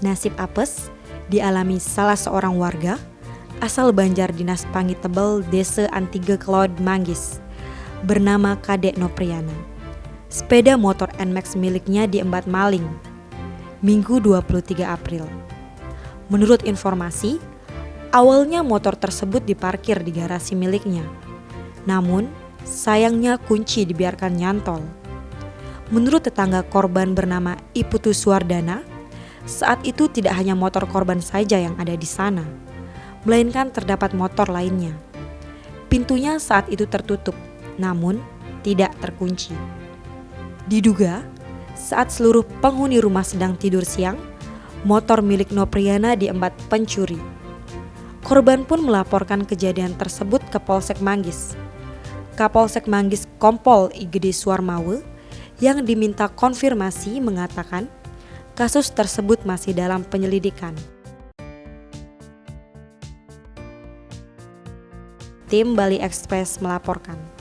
Nasib apes dialami salah seorang warga asal Banjar Dinas Pangitebel, Desa Antige Kelod, Manggis, bernama Kadek Nopriana. Sepeda motor NMAX miliknya diembat maling Minggu 23 April. Menurut informasi, awalnya motor tersebut diparkir di garasi miliknya. Namun, sayangnya kunci dibiarkan nyantol. Menurut tetangga korban bernama Iputu Suwardana, saat itu tidak hanya motor korban saja yang ada di sana, melainkan terdapat motor lainnya. Pintunya saat itu tertutup, namun tidak terkunci. Diduga, saat seluruh penghuni rumah sedang tidur siang, motor milik Nopriana diembat pencuri. Korban pun melaporkan kejadian tersebut ke Polsek Manggis. Kapolsek Manggis Kompol Igede Suarmawe yang diminta konfirmasi mengatakan kasus tersebut masih dalam penyelidikan. Tim Bali Express melaporkan.